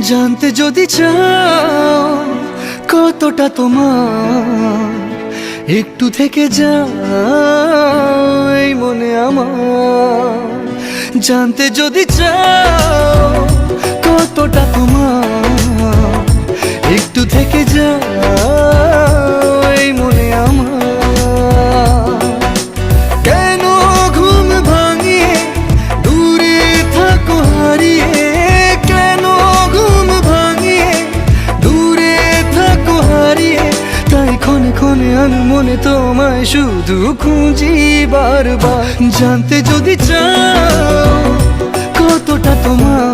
জানতে যদি চাও কতটা তোমার, একটু থেকে যাও এই মনে আমার। জানতে যদি চাও কতটা তোমার, একটু থেকে যাও এই মনে আমার। কেন ঘুম ভাঙিয়ে দূরে থাকো হারিয়ে, কেন ঘুম ভাঙিয়ে দূরে থাকো হারিয়ে, তাই ক্ষণে ক্ষণে আমি মনে তোমায় শুধু খুঁজি বারবার। জানতে যদি চাও কতটা তোমার,